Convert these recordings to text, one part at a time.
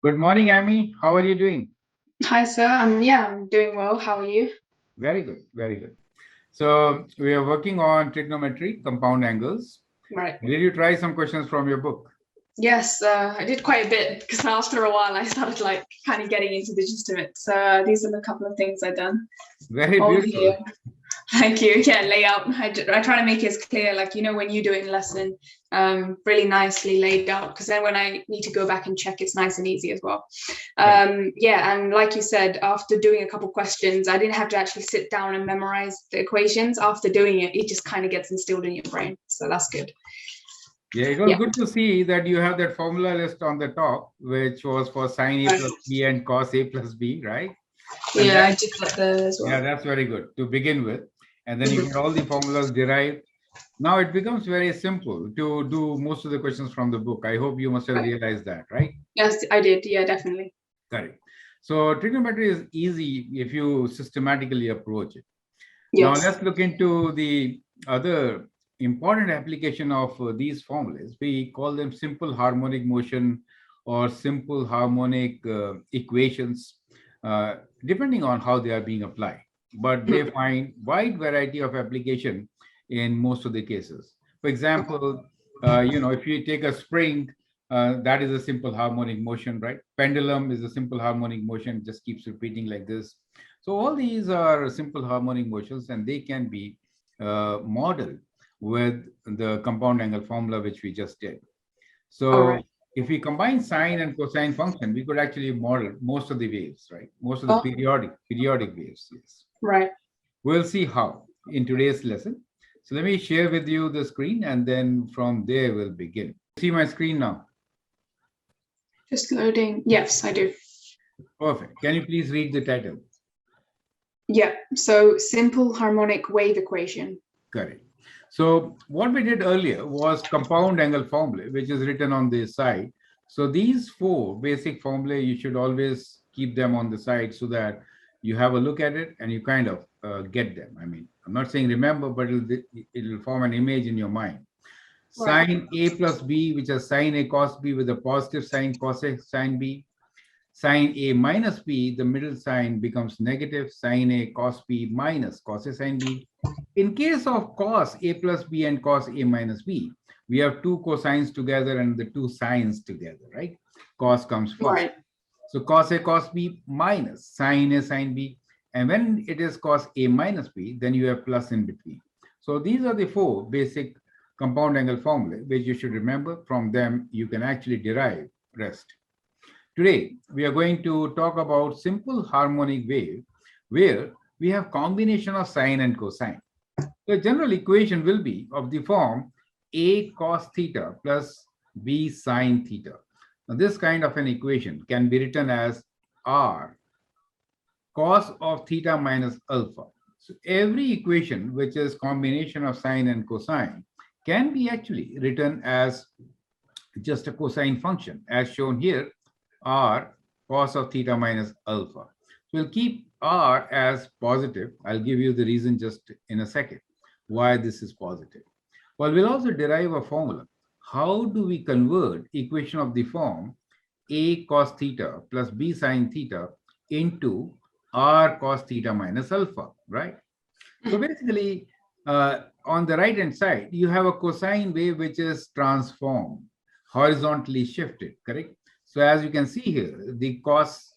Good morning, Amy. How are you doing? Hi, sir. I'm doing well. How are you? Very good, very good. So we are working on trigonometry, compound angles. Right. Did you try some questions from your book? Yes, I did quite a bit because after a while I started like kind of getting into the gist of it. So these are the couple of things I've done. Very All beautiful. here. Thank you. Yeah, layout. I try to make it as clear, like when you do it in lesson, really nicely laid out. Because then when I need to go back and check, it's nice and easy as well. Correct. Yeah, and like you said, after doing a couple questions, I didn't have to actually sit down and memorize the equations. After doing it, it just kind of gets instilled in your brain. So that's good. Yeah, it was Yeah. good to see that you have that formula list on the top, which was for sine A Right. plus B and cos A plus B, right? And Yeah, that, I did that there as yeah, well. that's very good to begin with. And then you Mhm. get all the formulas derived. Now it becomes very simple to do most of the questions from the book. I hope you must have Right. realized that, right? Yes, I did. Yeah, definitely. Correct. So trigonometry is easy if you systematically approach it. Now Yes. let's look into the other important application of these formulas. We call them simple harmonic motion or simple harmonic equations, uh, depending on how they are being applied. But they Mhm. find wide variety of application in most of the cases. For example, if you take a spring, that is a simple harmonic motion, right? Pendulum is a simple harmonic motion, just keeps repeating like this. So all these are simple harmonic motions, and they can be modeled with the compound angle formula which we just did. All So right. if we combine sine and cosine function, we could actually model most of the waves, right? Most of the Oh, periodic waves. Yes, right. we'll see how in today's lesson. So let me share with you the screen, and then from there we'll begin. See my screen now. Just loading. Yes, I do. Perfect. Can you please read the title? Yeah. So simple harmonic wave equation. Correct. So what we did earlier was compound angle formula, which is written on the side. So these four basic formulae, you should always keep them on the side so that you have a look at it and you kind of get them. I mean, I'm not saying remember, but it'll form an image in your mind. Right. Sine A plus B, which is sine A cos B with a positive sign cos A sine B. Sine A minus B, the middle sign becomes negative. Sine A cos B minus cos A sine B. In case of cos A plus B and cos A minus B, we have two cosines together and the two sines together, right? Cos comes first. Right. So cos A cos B minus sine A sine B. And when it is cos A minus B, then you have plus in between. So these are the four basic compound angle formulae which you should remember. From them, you can actually derive rest. Today, we are going to talk about simple harmonic wave where we have combination of sine and cosine. The general equation will be of the form A cos theta plus B sine theta. Now, this kind of an equation can be written as R cos of theta minus alpha. So every equation which is combination of sine and cosine can be actually written as just a cosine function as shown here, R cos of theta minus alpha. So we'll keep R as positive. I'll give you the reason just in a second why this is positive. Well, we'll also derive a formula. How do we convert equation of the form A cos theta plus B sine theta into R cos theta minus alpha, right? So Mhm. basically, on the right hand side, you have a cosine wave which is transformed, horizontally shifted, correct? So as you can see here, the cos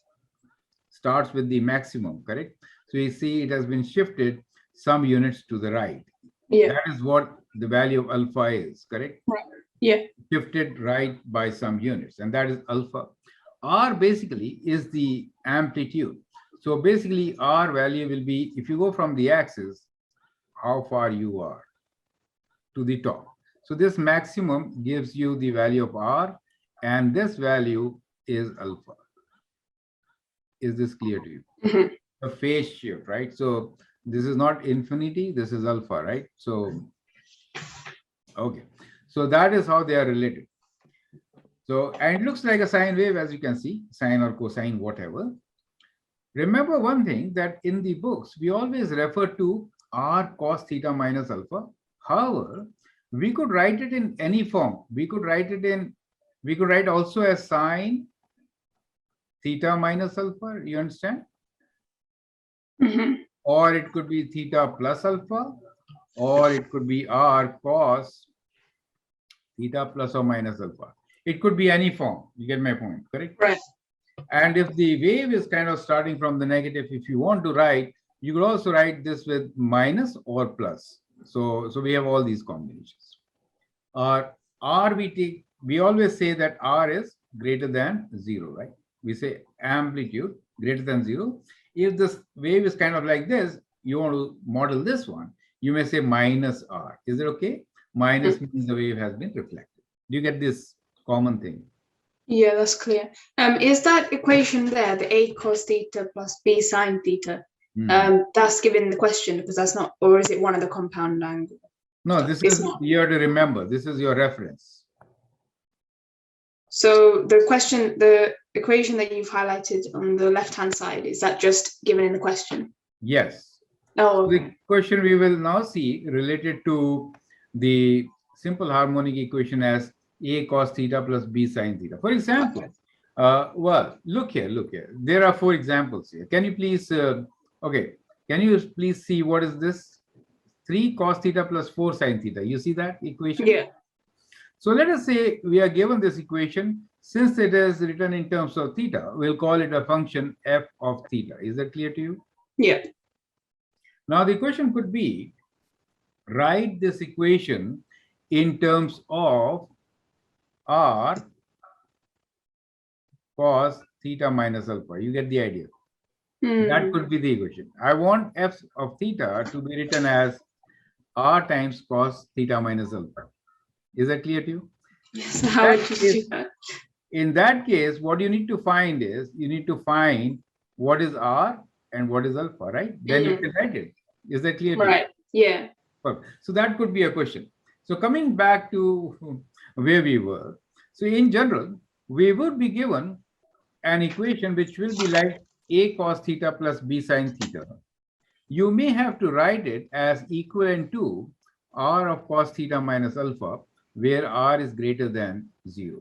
starts with the maximum, correct? So you see it has been shifted some units to the right. Yeah. That is what the value of alpha is, correct? Right. Yeah. Shifted right by some units, and that is alpha. R basically is the amplitude. So basically, R value will be, if you go from the axis, how far you are to the top. So this maximum gives you the value of R, and this value is alpha. Is this clear to you? Mhm. A phase shift, right? So this is not infinity, this is alpha, right? So, okay. So that is how they are related. So, and it looks like a sine wave, as you can see, sine or cosine, whatever. Remember one thing that in the books, we always refer to R cos theta minus alpha. However, we could write it in any form. We could write also as sine theta minus alpha, you understand? Mhm. Or it could be theta plus alpha, or it could be r cos theta plus or minus alpha. It could be any form. You get my point, correct? Right. And if the wave is kind of starting from the negative, if you want to write, you could also write this with minus or plus. So we have all these combinations. R we always say that R is greater than 0, right? We say amplitude greater than 0. If this wave is kind of like this, you want to model this one, you may say minus R. Is it okay? Minus means the wave has been reflected. Do you get this common thing? Yeah, that's clear. Is that equation there, the A cos theta plus B sine theta? That's given the question because that's not, or is it one of the compound angles? No, this It's is, not. you have to remember, this is your reference. So the question, the equation that you've highlighted on the left-hand side, is that just given in the question? Yes. Oh, The okay. question we will now see related to the simple harmonic equation as A cos theta plus B sine theta. For example, well, look here. There are 4 examples here. Can you please, okay, can you please see what is this? 3 cos theta plus 4 sine theta. You see that equation? Yeah. So let us say we are given this equation. Since it is written in terms of theta, we'll call it a function f of theta. Is that clear to you? Yeah. Now the question could be, write this equation in terms of r cos theta minus alpha. You get the idea. That could be the equation. I want f of theta to be written as r times cos theta minus alpha. Is that clear to you? Yes. How would you do that? In that case, what you need to find is, you need to find what is r and what is alpha, right? Then you can write it. Is that clear to you? Right. Yeah. Perfect. So that could be a question. So coming back to where we were. So in general, we would be given an equation which will be like A cos theta plus B sine theta. You may have to write it as equivalent to r of cos theta minus alpha, where r is greater than 0.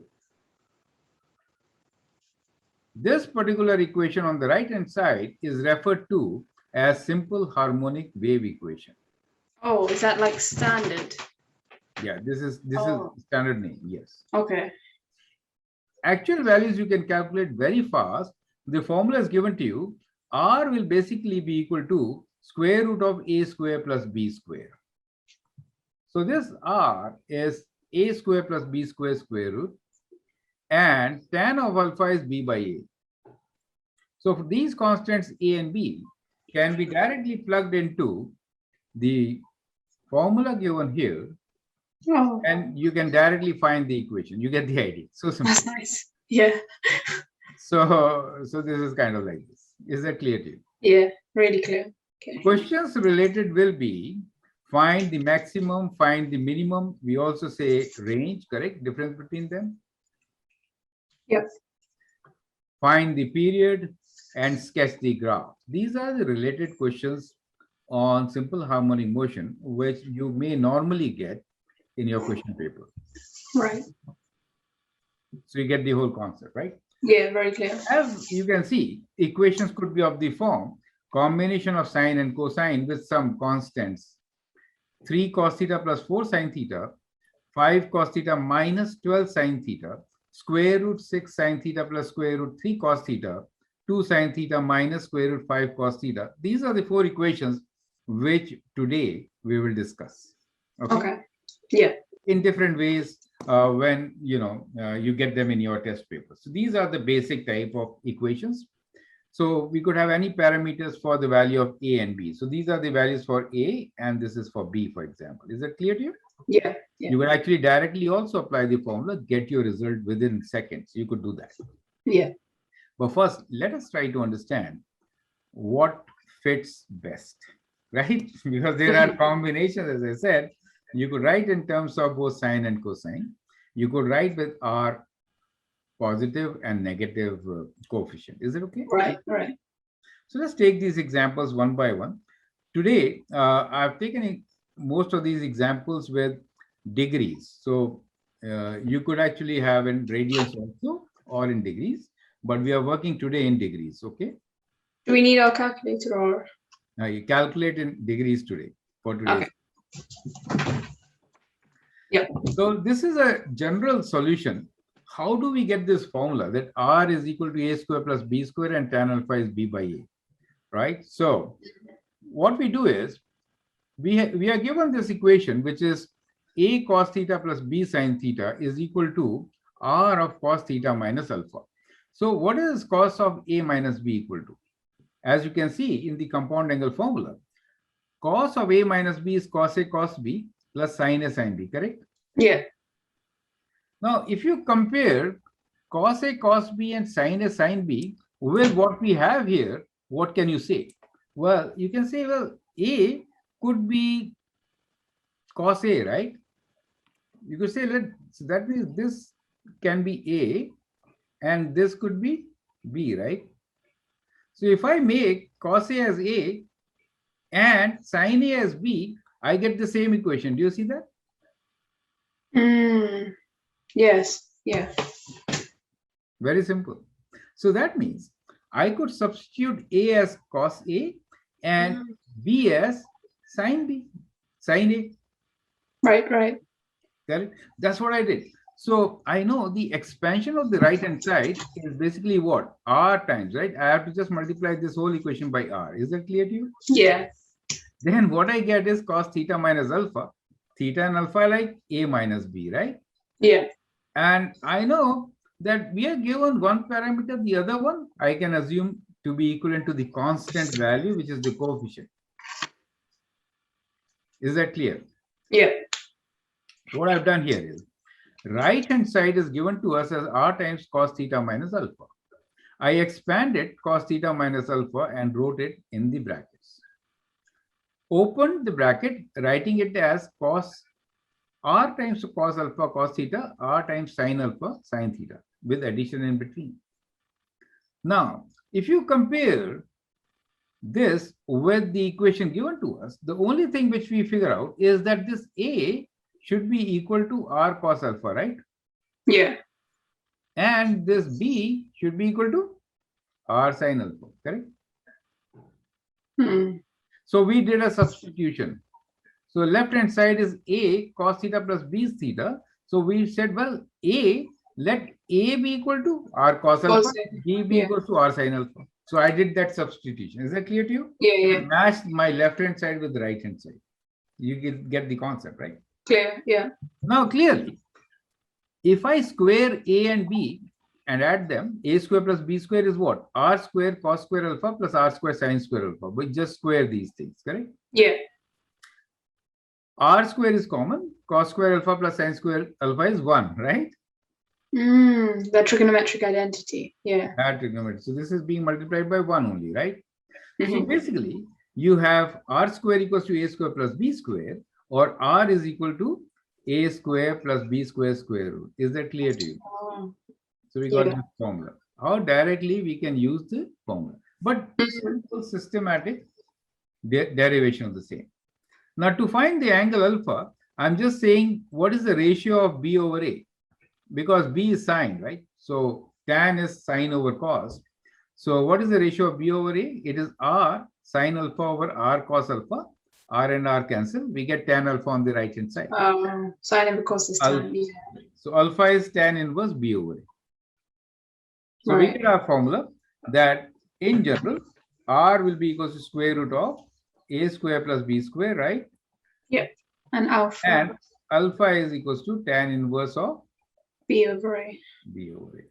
This particular equation on the right hand side is referred to as simple harmonic wave equation. Oh, is that like standard? Yeah, this is Oh. standard name. Yes. Okay. Actual values you can calculate very fast. The formula is given to you. R will basically be equal to square root of a square plus b square. So this R is a square plus b square square root, and tan of alpha is b by a. So for these constants a and b can be directly plugged into the formula given here, Oh, and you can directly find the equation. You get the idea. So simple. that's nice. Yeah. So this is kind of like this. Is that clear to you? Yeah. Really clear. Okay. Questions related will be find the maximum, find the minimum. We also say range, correct? Difference between them. Yep. Find the period and sketch the graph. These are the related questions on simple harmonic motion, which you may normally get in your question paper. Right. So you get the whole concept, right? Yeah, very clear. As you can see, equations could be of the form combination of sine and cosine with some constants. 3 cos theta plus 4 sine theta, 5 cos theta minus 12 sine theta, square root 6 sine theta plus square root 3 cos theta, 2 sine theta minus square root 5 cos theta. These are the 4 equations which today we will discuss. Okay. Yeah. In different ways when you get them in your test paper. So these are the basic type of equations. So we could have any parameters for the value of a and b. So these are the values for a, and this is for b, for example. Is that clear to you? Yeah. Yeah. You will actually directly also apply the formula, get your result within seconds. You could do that. Yeah. But first, let us try to understand what fits best, right? Because there are combinations, as I said. You could write in terms of both sine and cosine. You could write with r positive and negative coefficient. Is it okay? Right. Right. So let's take these examples one by one. Today, I've taken most of these examples with degrees. So you could actually have in radians also or in degrees. but we are working today in degrees, okay? Do we need our calculator or? Now you calculate in degrees today for today's. Okay. Yeah. So this is a general solution. How do we get this formula that R is equal to A square plus B square and tan alpha is B by A, right? So what we do is we are given this equation, which is A cos theta plus B sin theta is equal to R of cos theta minus alpha. So what is cos of A minus B equal to? As you can see in the compound angle formula, cos of A minus B is cos A cos B plus sin A sin B, correct? Yeah. Now, if you compare cos A cos B and sin A sin B with what we have here, what can you say? Well, you can say, well, A could be cos A, right? You could say that means this can be A and this could be B, right? So if I make cos A as A and sin A as B, I get the same equation. Do you see that? Yes. Yeah. Very simple. So that means I could substitute A as cos A and B as sin B, sin A. Right. Right. Correct? That's what I did. So I know the expansion of the right hand side is basically what? R times, right? I have to just multiply this whole equation by R. Is that clear to you? Yeah. Then what I get is cos theta minus alpha. Theta and alpha like A minus B, right? Yeah. And I know that we are given one parameter, the other one I can assume to be equivalent to the constant value, which is the coefficient. Is that clear? Yeah. What I've done here is right hand side is given to us as R times cos theta minus alpha. I expanded cos theta minus alpha and wrote it in the brackets. Opened the bracket, writing it as cos R times cos alpha cos theta, R times sin alpha sin theta with addition in between. Now, if you compare this with the equation given to us, the only thing which we figure out is that this A should be equal to R cos alpha, right? Yeah. And this B should be equal to R sin alpha, correct? So we did a substitution. So left hand side is A cos theta plus B theta. So we said, well, let A be equal to R cos alpha, B be equal to R sin alpha. So I did that substitution. Is that clear to you? Yeah. I matched my left hand side with the right hand side. You get the concept, right? Clear. Yeah. Now, clearly, if I square A and B and add them, A square plus B square is what? R square cos square alpha plus R square sin square alpha. We just square these things, correct? Yeah. R square is common. Cos square alpha plus sin square alpha is 1, right? The trigonometric identity. Yeah. That trigonometric. So this is being multiplied by 1 only, right? So basically, you have R square equals to A square plus B square, or R is equal to A square plus B square square root. Is that clear to you? So we got this formula. How directly we can use the formula, but systematic derivation of the same. Now to find the angle alpha, I'm just saying what is the ratio of B over A, because B is sine, right? So tan is sine over cos. So what is the ratio of B over A? It is R sine alpha over R cos alpha. R and R cancel. We get tan alpha on the right hand side. Sine over cos is tan. Yeah. So alpha is tan inverse B over A. So we get our formula that in general, R will be equal to square root of A square plus B square, right? Yeah. And alpha. And alpha is equals to tan inverse of B over A. B over A.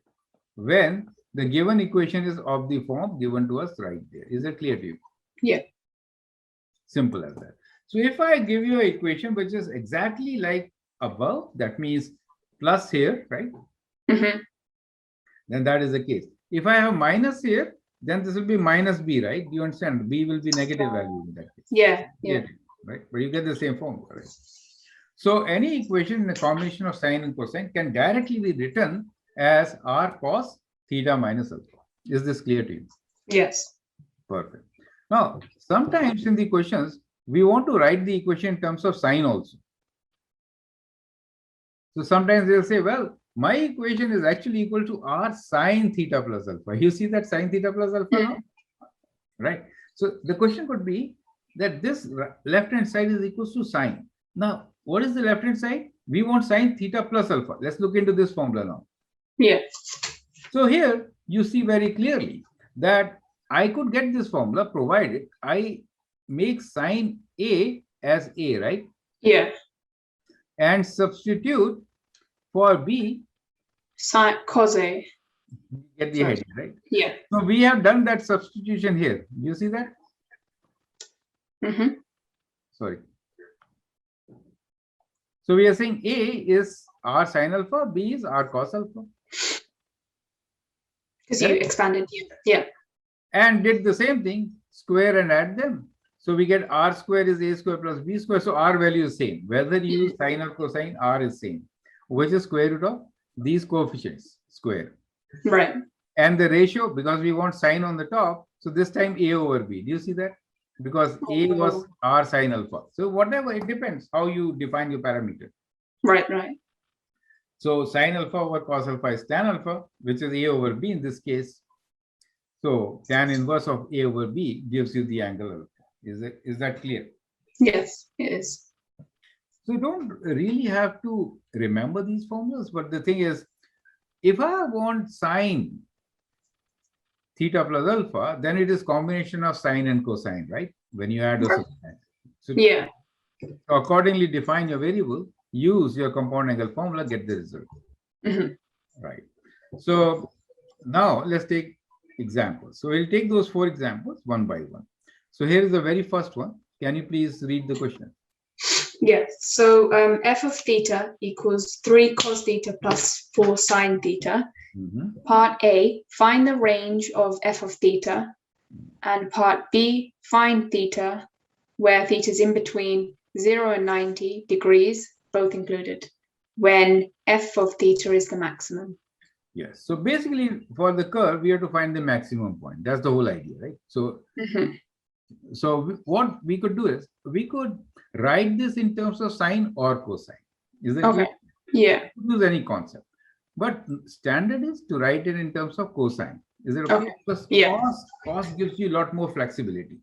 When the given equation is of the form given to us right there. Is that clear to you? Yeah. Simple as that. So if I give you an equation which is exactly like above, that means plus here, right? Then that is the case. If I have minus here, then this will be minus B, right? Do you understand? B will be negative value in that case. Yeah. Right? But you get the same formula, right? So any equation in a combination of sine and cosine can directly be written as R cos theta minus alpha. Is this clear to you? Yes. Perfect. Now, sometimes in the questions, we want to write the equation in terms of sine also. So sometimes they'll say, well, my equation is actually equal to r sine theta plus alpha. You see that sine theta plus alpha now? Right. So the question could be that this left-hand side is equal to sine. Now, what is the left-hand side? We want sine theta plus alpha. Let's look into this formula now. Yeah. So here you see very clearly that I could get this formula provided I make sine A as A, right? Yeah. And substitute for B. Sine cos A. Get the idea, right? Yeah. So we have done that substitution here. You see that? Sorry. So we are saying A is r sine alpha, B is r cos alpha. Because you expanded. Yeah. And did the same thing, square and add them. So we get r square is a square plus b square. So r value is same. Whether you use sine or cosine, r is same, which is square root of these coefficients square. Right. And the ratio, because we want sine on the top, so this time a over b. Do you see that? Because a was r sine alpha. So whatever, it depends how you define your parameter. Right, right. So sine alpha over cos alpha is tan alpha, which is a over b in this case. So tan inverse of a over b gives you the angle alpha. Is that clear? Yes, it is. So you don't really have to remember these formulas, but the thing is, if I want sine theta plus alpha, then it is combination of sine and cosine, right? When you add or subtract. So Yeah. accordingly define your variable, use your compound angle formula, get the result. Right. So now let's take examples. So we'll take those 4 examples one by one. So here is the very first one. Can you please read the question? Yes. So f of theta equals 3 cos theta plus 4 sine theta. Part A, find the range of f of theta. And part B, find theta, where theta is in between 0 and 90 degrees, both included, when f of theta is the maximum. Yes. So basically for the curve, we have to find the maximum point. That's the whole idea, right? So, so what we could do is, we could write this in terms of sine or cosine. Is that okay? Clear? Yeah. Use any concept. But standard is to write it in terms of cosine. Is it okay? Because cos gives you a lot more flexibility.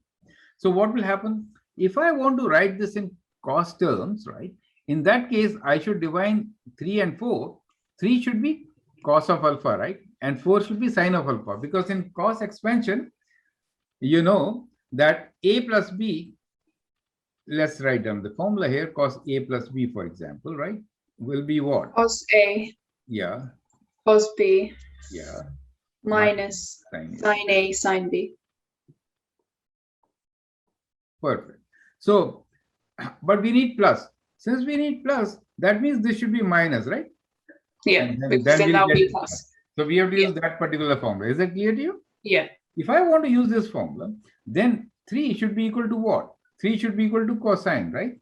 So what will happen? If I want to write this in cos terms, right? In that case, I should divide 3 and 4. 3 should be cos of alpha, right? And 4 should be sine of alpha. Because in cos expansion, you know that a plus b, let's write down the formula here, cos a plus b, for example, right? Will be what? Cos A. Yeah. Cos B. Yeah. Minus sine A sine B. Perfect. So, but we need plus. Since we need plus, that means this should be minus, right? Yeah, because then that'll be plus. So we have to use that particular formula. Is that clear to you? Yeah. If I want to use this formula, then 3 should be equal to what? 3 should be equal to cosine, right?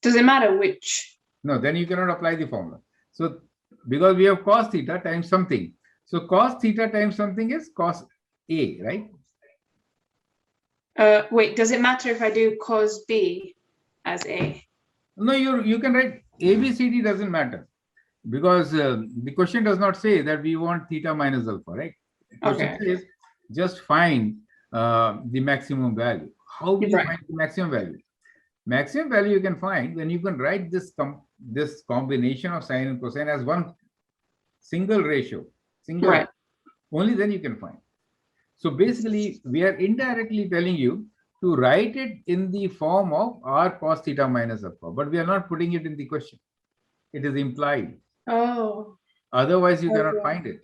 Does it matter which? No, then you cannot apply the formula. So because we have cos theta times something. So cos theta times something is cos A, right? Wait, does it matter if I do cos B as A? No, you can write ABCD, doesn't matter. Because the question does not say that we want theta minus alpha, right? The question says just find the maximum value. How do you find the maximum value? Maximum value you can find when you can write this combination of sine and cosine as one single ratio. Only then you can find. So basically, we are indirectly telling you to write it in the form of r cos theta minus alpha, but we are not putting it in the question. It is implied. Oh. Otherwise, you cannot find it.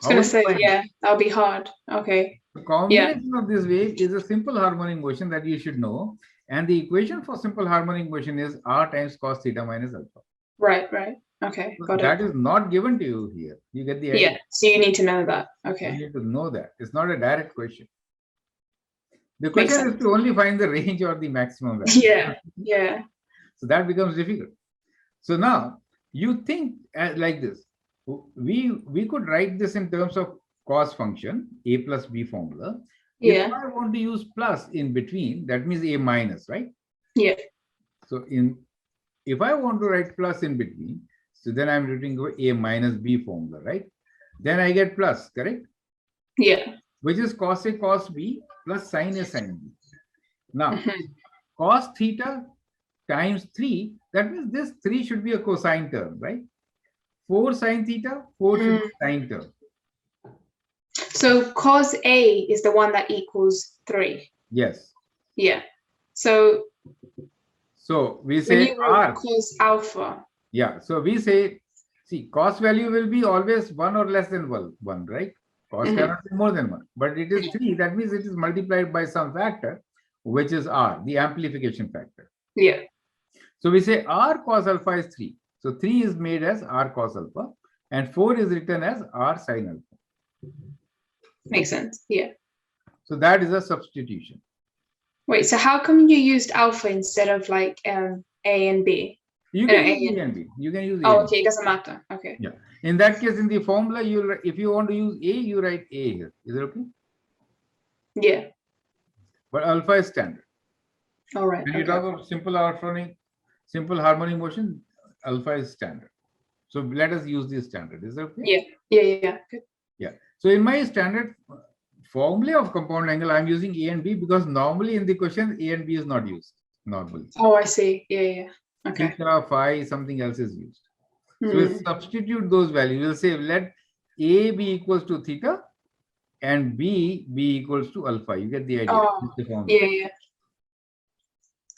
I was going to say, yeah, that'll be hard. Okay. The combination of this wave is a simple harmonic motion that you should know. And the equation for simple harmonic motion is r times cos theta minus alpha. Right. Okay, got it. That is not given to you here. You get the idea. Yeah, so you need to know that. Okay. You need to know that. It's not a direct question. The question is to only find the range or the maximum value. Yeah. So that becomes difficult. So now you think like this. We could write this in terms of cos function, a plus b formula. If I want to use plus in between, that means a minus, right? Yeah. So if I want to write plus in between, So then I'm writing A minus B formula, right? Then I get plus, correct? Yeah. Which is cos A cos B plus sin A sin B. Now, Mhm. cos theta times 3, that means this 3 should be a cosine term, right? 4 sin theta, 4 should be sine term. So cos A is the one that equals 3. Yes. Yeah. So we when say you wrote R. cos alpha. Yeah. So we say, see, cos value will be always 1 or less than 1, right? Cos cannot be more than 1. But it is 3. That means it is multiplied by some factor, which is R, the amplification factor. Yeah. So we say R cos alpha is 3. So 3 is made as R cos alpha and 4 is written as R sin alpha. Makes sense. Yeah. So that is a substitution. Wait, so how come you used alpha instead of like A and B? You can use A and B. You can use A. Oh, okay. It doesn't matter. Okay. Yeah. In that case, in the formula, if you want to use A, you write A here. Is it okay? Yeah. But alpha is standard. All right. When you talk about simple harmonic motion, alpha is standard. So let us use the standard. Is that okay? Yeah. Yeah. Good. Yeah. So in my standard formula of compound angle, I'm using A and B because normally in the question, A and B is not used normally. Oh, I see. Yeah. Okay. Theta, phi, something else is used. So we'll substitute those values. We'll say let A be equals to theta and B be equals to alpha. You get the idea. Oh, yeah.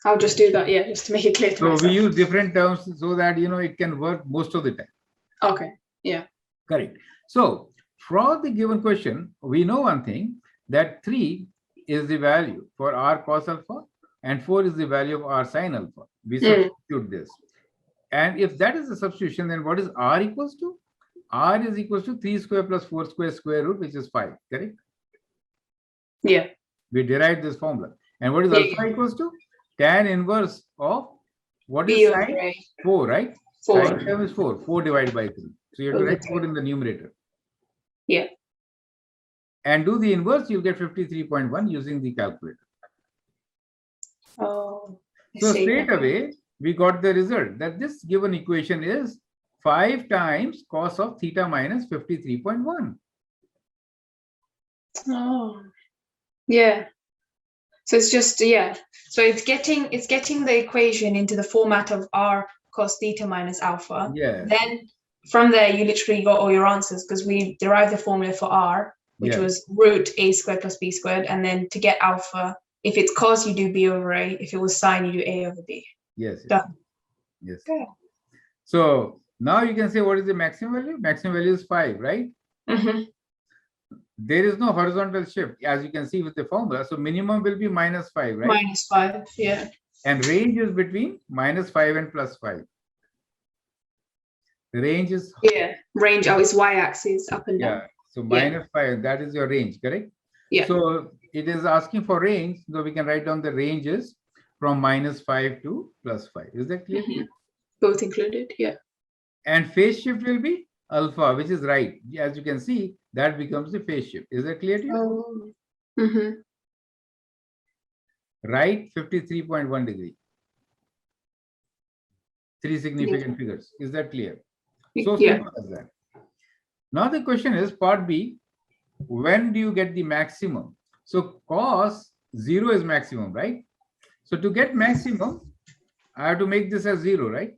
I'll just do that. Yeah, just to make it clear to myself. So we use different terms so that it can work most of the time. Okay. Yeah. Correct. So for the given question, we know one thing, that 3 is the value for R cos alpha and 4 is the value of R sin alpha. We substitute this. And if that is the substitution, then what is R equals to? R is equals to 3 square plus 4 square square root, which is 5. Correct? Yeah. We derived this formula. And what is alpha equals to? Tan inverse of what is sine? 4, right? 4. Sine term is 4. 4 divided by 3. So you have to write 4 in the numerator. Yeah. And do the inverse, you get 53.1 using the calculator. Oh. So straight away, we got the result that this given equation is 5 times cos of theta minus 53.1. Oh. Yeah. So it's just, yeah. So it's getting the equation into the format of R cos theta minus alpha. Yeah. Then from there, you literally got all your answers because we derived the formula for R, which was root A squared plus B squared. And then to get alpha, if it's cos, you do B over A. If it was sine, you do A over B. Yes. Done. Yes. Okay. So now you can say what is the maximum value? Maximum value is 5, right? There is no horizontal shift, as you can see with the formula. So minimum will be minus 5, right? Minus 5, yeah. And range is between minus 5 and plus 5. The range is... Yeah, range is y-axis, up and down. Yeah, so minus 5, that is your range, correct? Yeah. So it is asking for range, so we can write down the ranges from minus 5 to plus 5. Is that clear? Both included, yeah. And phase shift will be alpha, which is right. As you can see, that becomes the phase shift. Is that clear to you? Oh. Right, 53.1 degree. 3 significant figures. Is that clear? So simple as that. Now the question is, part B, when do you get the maximum? So cos 0 is maximum, right? So to get maximum, I have to make this as 0, right?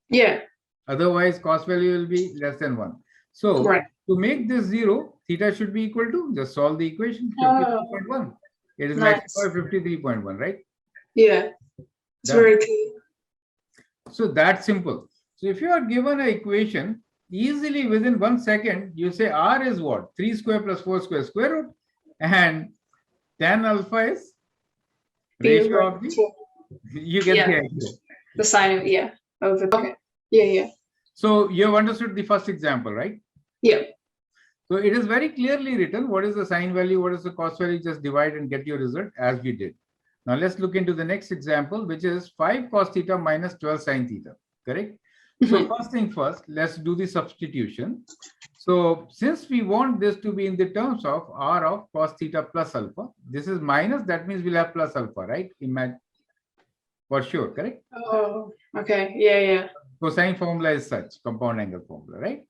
Yeah. Otherwise, cos value will be less than 1. So to make this 0, theta should be equal to, just solve the equation, 53.1. It is maximum 53.1, right? Yeah. It's very clear. So that's simple. So if you are given an equation, easily within 1 second, you say R is what? 3 square plus 4 square square root. And tan alpha is ratio of the, you get the idea. The sine of, over the, okay. Yeah. So you have understood the first example, right? Yeah. So it is very clearly written, what is the sine value, what is the cos value, just divide and get your result as we did. Now let's look into the next example, which is 5 cos theta minus 12 sin theta, correct? So first thing first, let's do the substitution. So since we want this to be in the terms of R of cos theta plus alpha, this is minus, that means we'll have plus alpha, right? Imagine, for sure, correct? Oh, okay. Yeah. cosine formula is such, compound angle formula, right?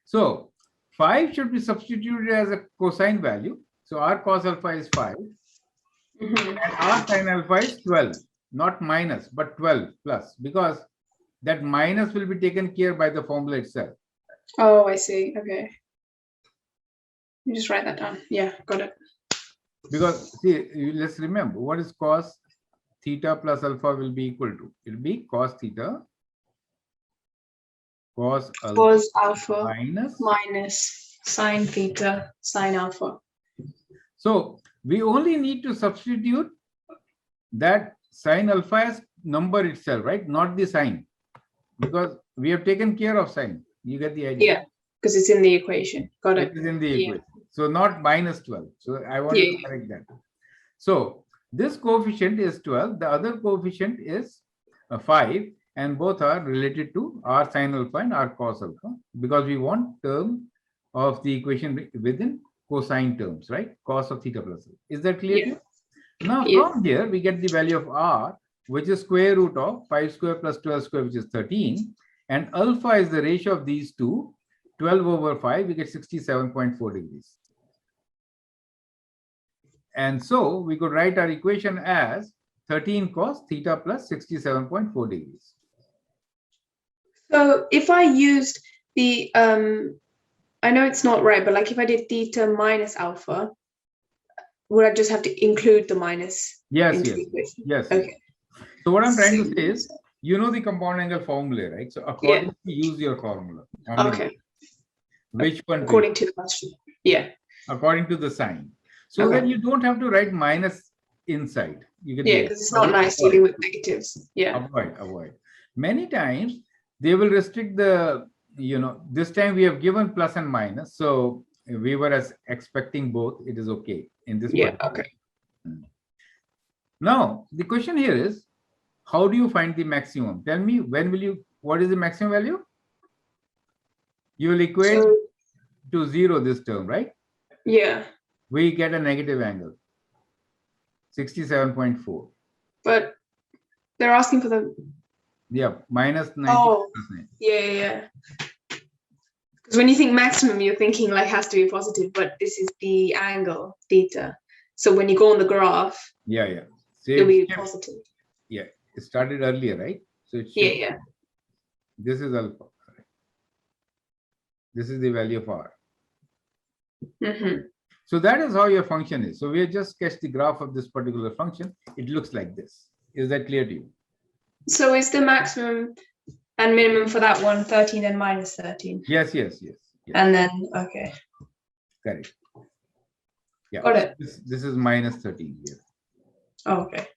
So 5 should be substituted as a cosine value. So r cos alpha is 5 and r sin alpha is 12, not minus, but 12 plus, because that minus will be taken care by the formula itself. Oh, I see. Okay. You just write that down. Yeah, got it. Because see, let's remember, what is cos theta plus alpha will be equal to? It will be cos theta cos alpha minus sine theta sine alpha. So we only need to substitute that sine alpha as number itself, right? Not the sine, because we have taken care of sine. You get the idea? Yeah, because it's in the equation. Got it. It is in the equation. So not minus 12. So I want to correct that. So this coefficient is 12. The other coefficient is 5. And both are related to r sin alpha and r cos alpha, because we want term of the equation within cosine terms, right? Cos of theta plus alpha. Is that clear? Now from here we get the value of r, which is square root of 5 square plus 12 square, which is 13. And alpha is the ratio of these two. 12 over 5, we get 67.4 degrees. And so we could write our equation as 13 cos theta plus 67.4 degrees. So if I used the, I know it's not right, but like if I did theta minus alpha, would I just have to include the minus? Yes, yes. Okay. So what I'm trying to say is, you know the compound angle formula, right? So accordingly, use your formula. Okay. Which one? According to the question. Yeah. According to the sign. So then you don't have to write minus inside. You can because it's not nice dealing with negatives. Yeah. Avoid. Many times they will restrict the, this time we have given plus and minus. So we were expecting both. It is okay in this. Yeah. Okay. Now the question here is, how do you find the maximum? Tell me, what is the maximum value? You will equate to 0 this term, right? Yeah. We get a negative angle, 67.4. But they're asking for the... Yeah, minus 90. Oh, yeah. Because when you think maximum, you're thinking like has to be positive, but this is the angle, theta. So when you go on the graph, so it'll be positive. Yeah, it started earlier, right? So it yeah. This is alpha. Right? This is the value of r. So that is how your function is. So we have just sketched the graph of this particular function. It looks like this. Is that clear to you? So is the maximum and minimum for that one 13 and minus 13? Yes. And then, okay. Correct. Yeah. Got it. This is minus 13 here. Oh, okay.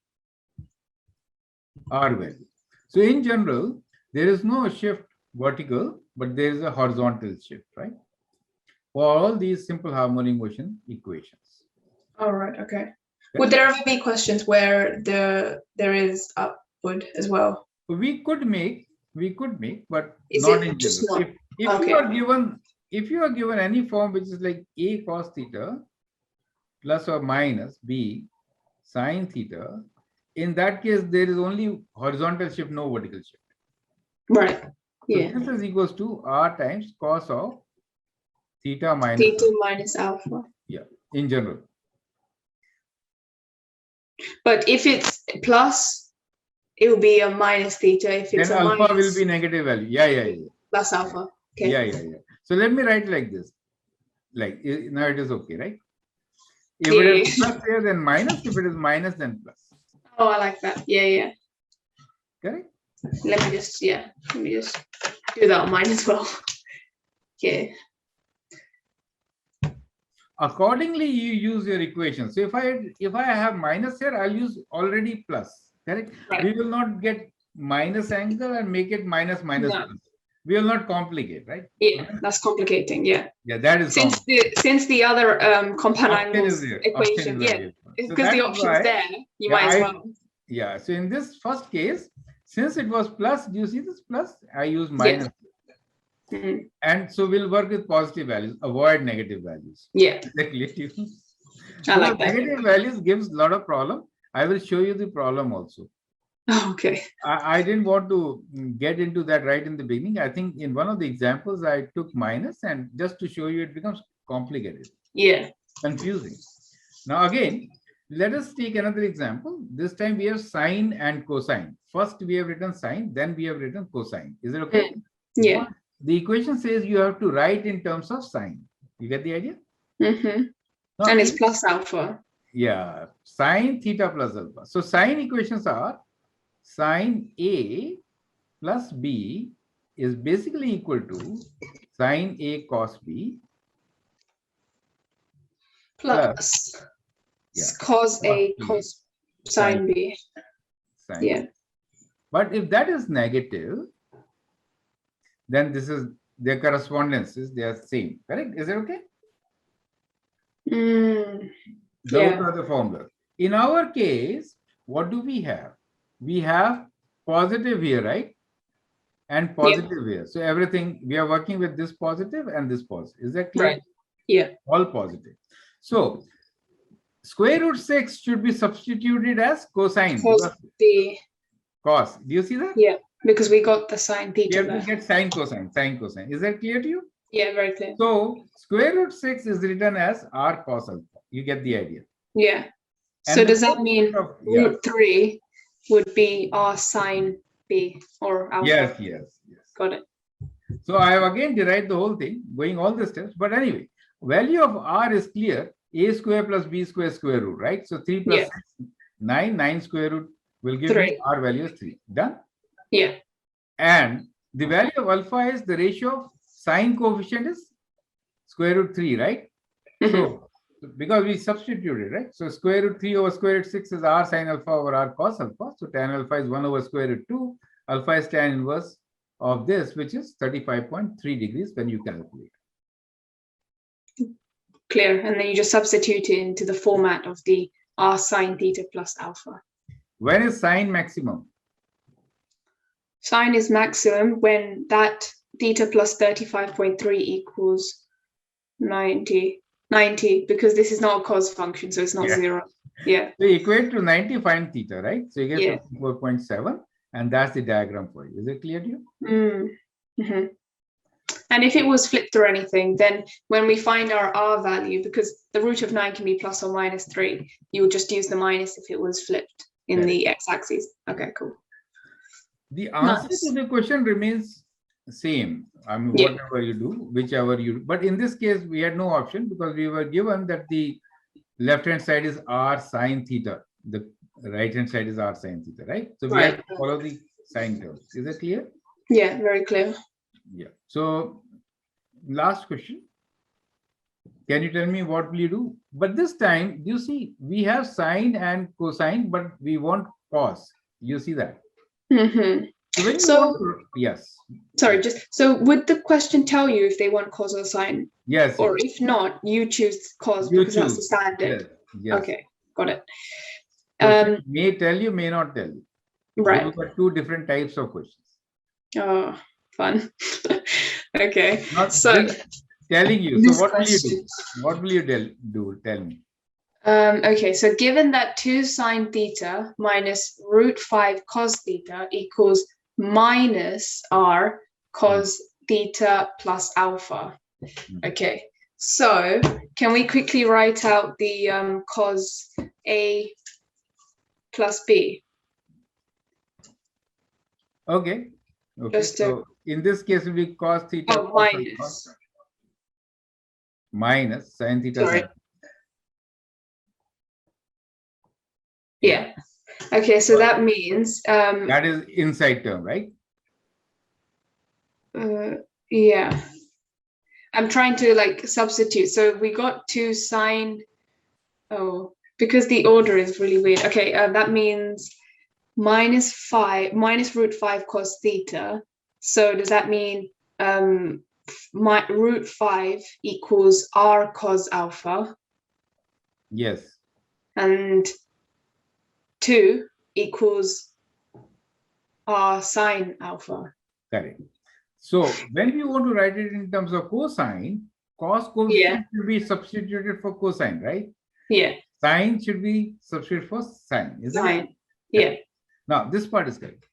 R value. So in general, there is no shift vertical, but there is a horizontal shift, right? For all these simple harmonic motion equations. All right. Okay. Would there ever be questions where there is upward as well? We could make, but is not it in just general. not? If you are given any form which is like a cos theta plus or minus b sine theta, in that case there is only horizontal shift, no vertical shift. Right. So this is equals to r times cos of theta minus alpha. Yeah, in general. But if it's plus, it will be a minus theta. If it's then a alpha minus, will be negative value. Yeah. Plus alpha. Okay. Yeah. So let me write like this. Like now it is okay, right? If it is plus here, then minus. If it is minus, then plus. Oh, I like that. Yeah. Correct. Let me just do that on mine as well. Okay. Accordingly, you use your equation. So if I have minus here, I'll use already plus. Correct. Right. We will not get minus angle and make it minus. No. We will not complicate, right? Yeah, that's complicating. Yeah. Yeah, that is since the other compound angles equation. Yeah, because the option's there, you might as well. Yeah. So in this first case, since it was plus, do you see this plus? I use minus. Yeah. And so we'll work with positive values, avoid negative values. Yeah. I like that. Negative values gives a lot of problem. I will show you the problem also. Okay. I didn't want to get into that right in the beginning. I think in one of the examples, I took minus, and just to show you, it becomes complicated. Yeah. Confusing. Now, again, let us take another example. This time we have sine and cosine. First, we have written sine, then we have written cosine. Is it okay? Yeah. The equation says you have to write in terms of sine. You get the idea? Now, And it's plus alpha. Yeah, sine theta plus alpha. So sine equations are sine A plus B is basically equal to sine A cos B Plus yeah, cos A B, cos sine B. sine. Yeah. But if that is negative, then this is their correspondences, they are same. Correct? Is it okay? Those Yeah. are the formula. In our case, what do we have? We have positive here, right? And positive here. So everything, we are working with this positive and this positive. Is that clear? Right. Yeah. All positive. So square root 6 should be substituted as cosine. Cos B. Cos. Do you see that? Yeah. Because we got the sine We theta have there. to get sine cosine. Sine cosine. Is that clear to you? Yeah, very clear. So square root 6 is written as r cos alpha. You get the idea. Yeah. And So the does that mean yeah. root 3 would be r sine B or alpha? Yes, yes, yes. Got it. So I have again derived the whole thing, going all the steps. But anyway, value of r is clear. A square plus b square square root, right? So 3 plus 6, 9. 9 square root will give 3. me r value is 3. Done? Yeah. And the value of alpha is the ratio of sine coefficient is square root 3, right? So because we substituted, right? So square root 3 over square root 6 is r sine alpha over r cos alpha. So tan alpha is 1 over square root 2. Alpha is tan inverse of this, which is 35.3 degrees when you calculate. Clear. And then you just substitute it into the format of the r sine theta plus alpha. When is sine maximum? Sine is maximum when that theta plus 35.3 equals 90. 90, because this is not a cos function, so it's not 0. Yeah. So equate to 90, find theta, right? So you get 54.7, 4.7, and that's the diagram for you. Is it clear to you? And if it was flipped or anything, then when we find our r value, because the root of 9 can be plus or minus 3, you would just use the minus if it was flipped in the x-axis. Okay, cool. The answer to the question remains same. I mean, whatever you do, whichever you do. But in this case, we had no option because we were given that the left-hand side is r sine theta. The right-hand side is r sine theta, right? So we have to follow the sine terms. Is that clear? Yeah, very clear. Yeah. So last question. Can you tell me what will you do? But this time, you see, we have sine and cosine, but we want cos. You see that? Yes. Sorry, just so would the question tell you if they want cos or sine? Yes. Or if not, you choose cos because that's the standard. Yes. Okay, got it. May tell you, may not tell you. Right. Those are two different types of questions. Oh, fun. Okay. Not so telling you. So what will you do? What will you do? Tell me. Okay, so given that 2 sine theta minus root 5 cos theta equals minus r cos theta plus alpha. Okay, so can we quickly write out the cos A plus B? Okay. So in this case, it will be cos theta minus sine theta. Sorry. Yeah. Okay, so that means that is inside term, right? Yeah. I'm trying to like substitute. So we got 2 sine. Oh, because the order is really weird. Okay, that means minus root 5 cos theta. So does that mean my root 5 equals r cos alpha? Yes. And 2 equals r sine alpha. Correct. So when we want to write it in terms of cosine, cos coefficient should be substituted for cosine, right? Yeah. Sine should be substituted for sine. Is that right? Yeah. Now, this part is correct.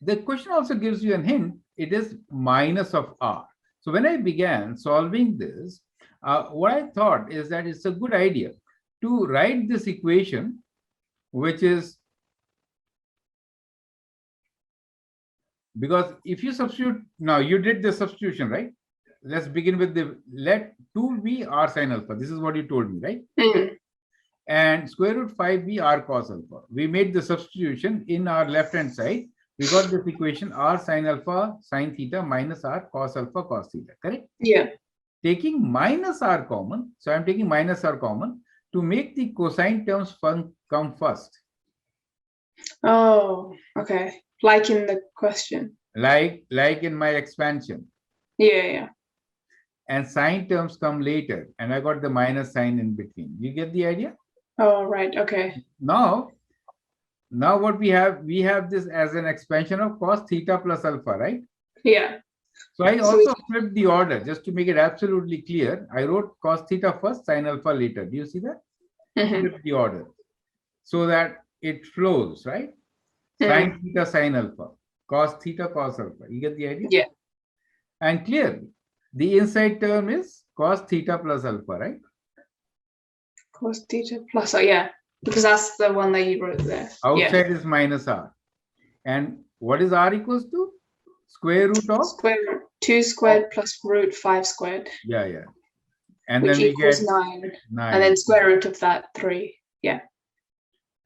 The question also gives you a hint. It is minus of r. So when I began solving this, what I thought is that it's a good idea to write this equation, which is, because if you substitute, now you did the substitution, right? Let's begin with let 2 be r sine alpha. This is what you told me, right? Mm. And square root 5 be r cos alpha. We made the substitution in our left hand side. We got this equation r sine alpha sine theta minus r cos alpha cos theta, correct? Yeah. Taking minus r common, so I'm taking minus r common to make the cosine terms come first. Oh, okay. Like in the question. Like in my expansion. Yeah. And sine terms come later, and I got the minus sign in between. You get the idea? Oh, right. Okay. Now what we have this as an expansion of cos theta plus alpha, right? Yeah. So I also flipped the order just to make it absolutely clear. I wrote cos theta first, sin alpha later. Do you see that? Flip the order so that it flows, right? Sin theta, sin alpha, cos theta, cos alpha. You get the idea? Yeah. And clearly, the inside term is cos theta plus alpha, right? Cos theta plus, oh yeah, because that's the one that you wrote there. Outside is minus r. And what is r equals to? Square root of? Square root 2 squared plus root 5 squared. Yeah. And which then we equals get 9. 9. And then square root of that 3. Yeah.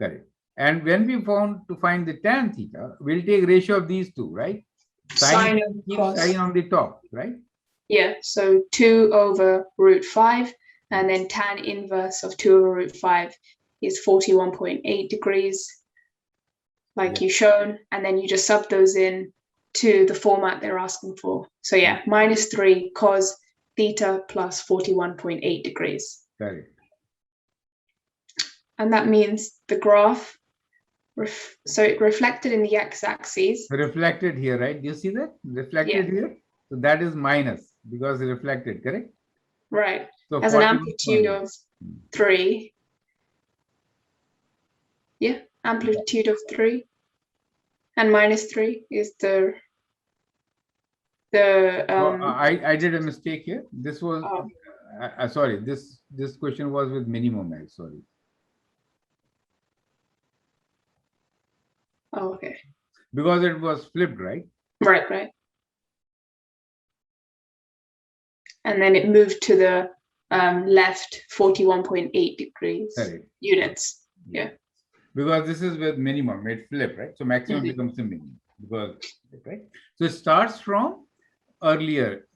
Correct. And when we found to find the tan theta, we'll take ratio of these two, right? Sine on the top, right? Yeah, so 2 over root 5, and then tan inverse of 2 over root 5 is 41.8 degrees, like you've shown, and then you just sub those in to the format they're asking for. So yeah, minus 3 cos theta plus 41.8 degrees. Correct. And that means the graph, so it reflected in the x-axis. Reflected here, right? Do you see that? Reflected here. So that is minus because it reflected, correct? Right. So has an amplitude of 3. Yeah, amplitude of 3. And minus 3 is the I did a mistake here. This was sorry, this question was with minimum, sorry. Oh, okay. Because it was flipped, right? Right. And then it moved to the left 41.8 degrees units. Yeah. Because this is with minimum, it flipped, right? So maximum becomes the minimum. Because, right? So it starts from earlier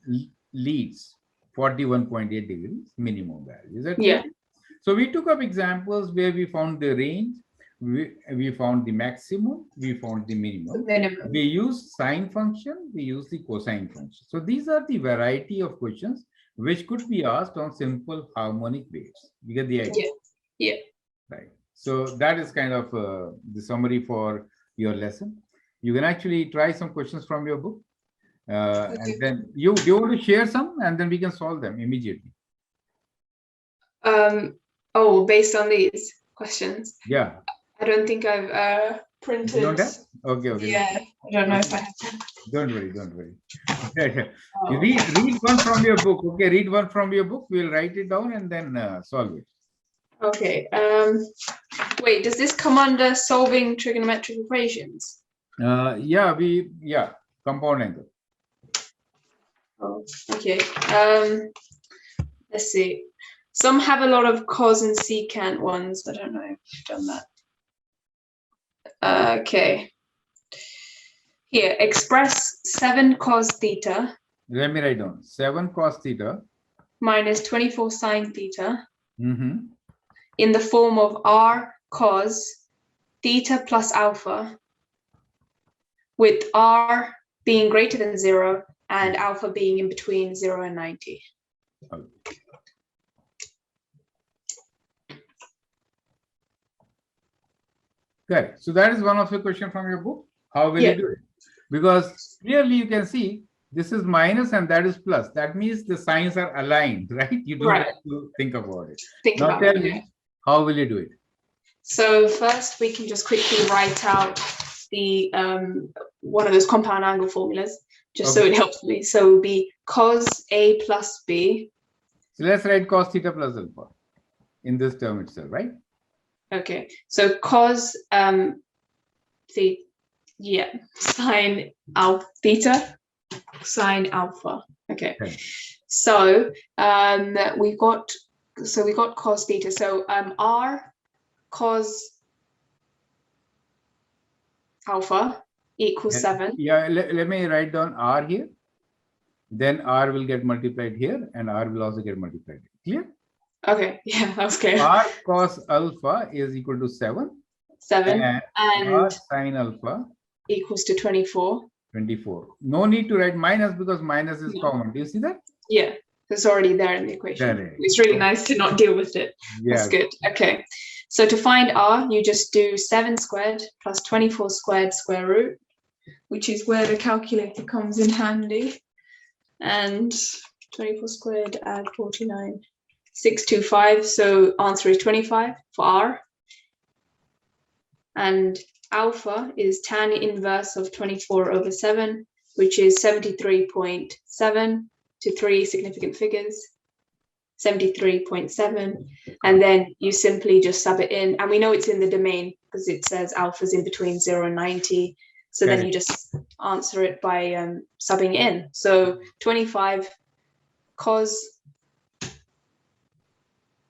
leads 41.8 degrees minimum value. Is that clear? Yeah. So we took up examples where we found the range, we found the maximum, we found the minimum. We use sine function, we use the cosine function. So these are the variety of questions which could be asked on simple harmonic waves. You get the idea? Yeah. Right. So that is kind of the summary for your lesson. You can actually try some questions from your book. And then you want to share some, and then we can solve them immediately. Based on these questions. Yeah. I don't think I've printed. You don't have? Okay. Yeah, I don't know if I have them. Don't worry. Read one from your book. Okay, read one from your book. We'll write it down and then solve it. Okay. Wait, does this come under solving trigonometric equations? Compound angle. Oh, okay. Let's see. Some have a lot of cos and secant ones. I don't know if you've done that. Okay. Here, express 7 cos theta. Let me write down 7 cos theta minus 24 sine theta in the form of r cos theta plus alpha, with r being greater than 0 and alpha being in between 0 and 90. Okay. Correct. So that is one of the questions from your book. How will you do it? Because clearly you can see this is minus and that is plus. That means the signs are aligned, right? You don't have to think about it. Now tell me, how will you do it? So first we can just quickly write out the one of those compound angle formulas, just so it helps me. So it would be cos A plus B. So let's write cos theta plus alpha in this term itself, right? Okay, so cos sine alpha theta, sine alpha. Okay. So we got cos theta. So r cos alpha equals 7. Yeah, let me write down r here. Then r will get multiplied here, and r will also get multiplied here. Clear? Okay, yeah, that's clear. R cos alpha is equal to 7. 7 and r sine alpha equals to 24. 24. No need to write minus because minus is common. Do you see that? Yeah, it's already there in the equation. Correct. It's really nice to not deal with it. Yeah. That's good. Okay, so to find r, you just do 7 squared plus 24 squared square root, which is where the calculator comes in handy. And 24 squared add 49. 625, so answer is 25 for r. And alpha is tan inverse of 24 over 7, which is 73.7 to 3 significant figures, 73.7. And then you simply just sub it in. And we know it's in the domain because it says alpha is in between 0 and 90. So then you just answer it by subbing in. So 25 cos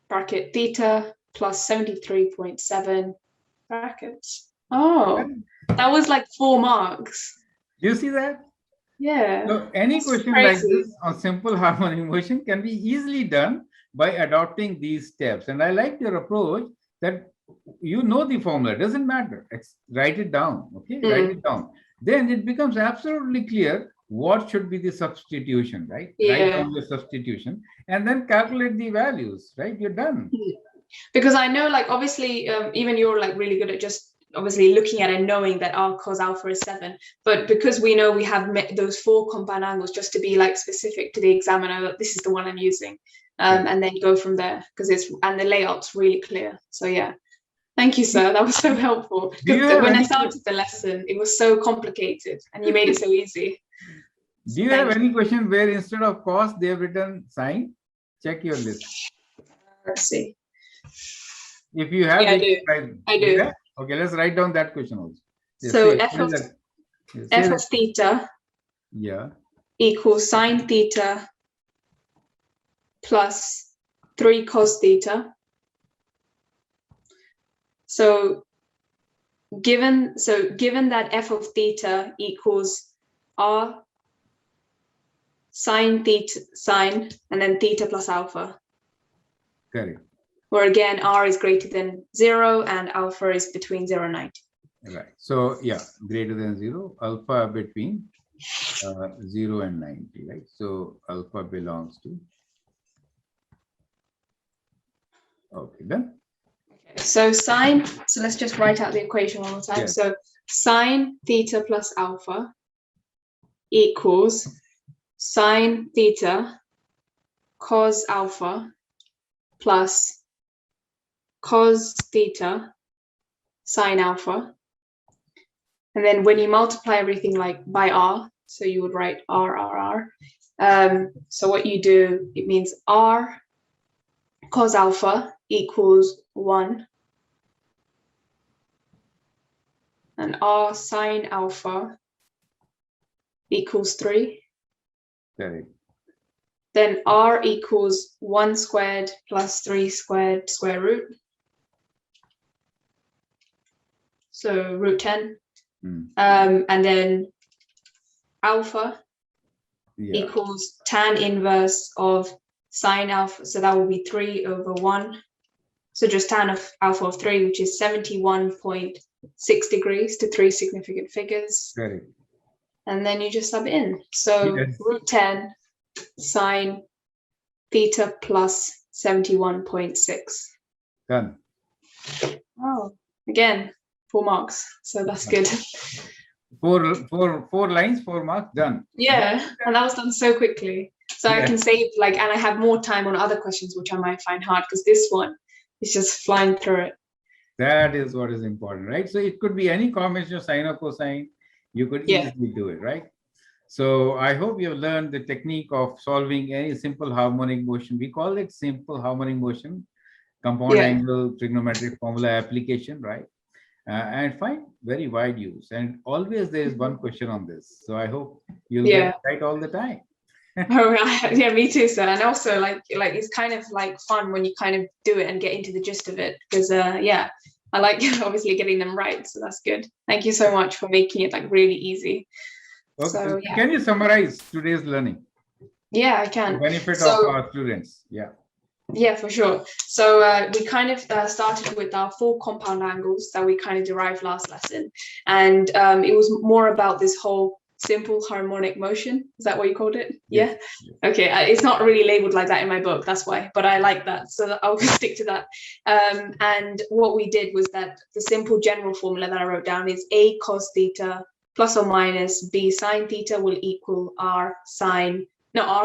bracket theta plus 73.7 brackets. Oh, that was like 4 marks. Do you see that? Yeah. So any question like this on simple harmonic motion can be easily done by adopting these steps. And I like your approach that you know the formula, it doesn't matter. Write it down. Okay, write it down. Then it becomes absolutely clear what should be the substitution, right? Write down the substitution and then calculate the values, right? You're done. Because I know, like, obviously, even you're like really good at just obviously looking at it, knowing that r cos alpha is 7. But because we know we have those 4 compound angles, just to be like specific to the examiner, that this is the one I'm using, and then go from there because and the layout's really clear. So yeah. Thank you, sir. That was so helpful. When I started the lesson, it was so complicated, and you made it so easy. Do you have any question where instead of cos they have written sine? Check your list. Let's see. If you have, I do. Okay, let's write down that question also. So f of theta equals sine theta plus 3 cos theta. So given that f of theta equals r sine theta sine and then theta plus alpha. Correct. Where again r is greater than 0 and alpha is between 0 and 90. Right. So yeah, greater than 0, alpha between 0 and 90, right? So alpha belongs to. Okay, done. So sine, so let's just write out the equation one more time. Yes. So sine theta plus alpha equals sine theta cos alpha plus cos theta sine alpha. And then when you multiply everything like by r, so you would write r. So what you do, it means r cos alpha equals 1 and r sine alpha equals 3. Correct. Then r equals 1 squared plus 3 squared square root. So root 10. And then alpha equals tan inverse of sine alpha. So that will be 3 over 1. So just tan of alpha of 3, which is 71.6 degrees to 3 significant figures. Correct. And then you just sub it in. So root 10 sine theta plus 71.6. Done. Oh, again, 4 marks. So that's good. Four lines, 4 marks, done. Yeah, and that was done so quickly. So I can save, like, and I have more time on other questions, which I might find hard because this one is just flying through it. That is what is important, right? So it could be any combination of sine or cosine. You could Yeah. easily do it, right? So I hope you have learned the technique of solving any simple harmonic motion. We call it simple harmonic motion, compound Yeah. angle trigonometric formula application, right? And find very wide use. And always there is one question on this. So I hope you'll get it right all the time. Oh, right. Yeah, me too, sir. And also, like it's kind of like fun when you kind of do it and get into the gist of it. Because yeah, I like obviously getting them right. So that's good. Thank you so much for making it like really easy. Okay. So, yeah. Can you summarize today's learning? Yeah, I can. The benefit of our students. Yeah. Yeah, for sure. So we kind of started with our 4 compound angles that we kind of derived last lesson. And it was more about this whole simple harmonic motion. Is that what you called it? Yes. Yeah. Okay. It's not really labeled like that in my book. That's why. But I like that. So I'll stick to that. And what we did was that the simple general formula that I wrote down is A cos theta plus or minus B sine theta will equal R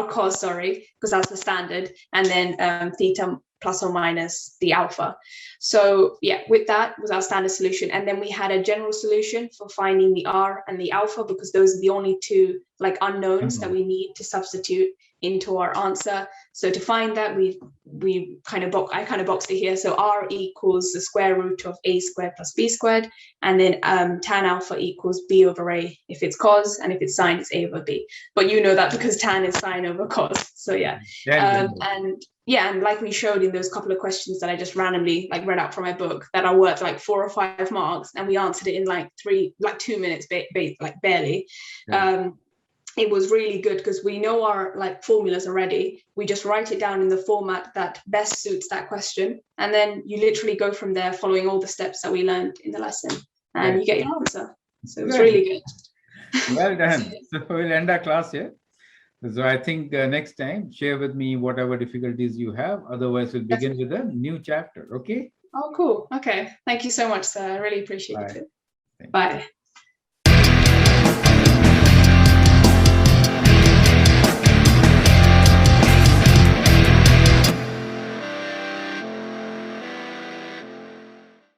cos, sorry, because that's the standard, and then theta plus or minus the alpha. So yeah, with that was our standard solution. And then we had a general solution for finding the R and the alpha, because those are the only 2 like unknowns that we need to substitute into our answer. So to find that, I kind of boxed it here. So R equals the square root of A squared plus B squared, and then tan alpha equals B over A if it's cos, and if it's sine, it's A over B. But you know that because tan is sine over cos. So yeah. And like we showed in those couple of questions that I just randomly like read out from my book that are worth like 4 or 5 marks, and we answered it in like 2 minutes, like barely. It was really good because we know our like formulas already. We just write it down in the format that best suits that question, and then you literally go from there, following all the steps that we learned in the lesson, and you get your answer. So it was really good. Well done. So we'll end our class here. So I think next time share with me whatever difficulties you have. Otherwise, we'll begin with a new chapter. Okay. Oh, cool. Okay. Thank you so much, sir. I really appreciate it. Thank you. Bye.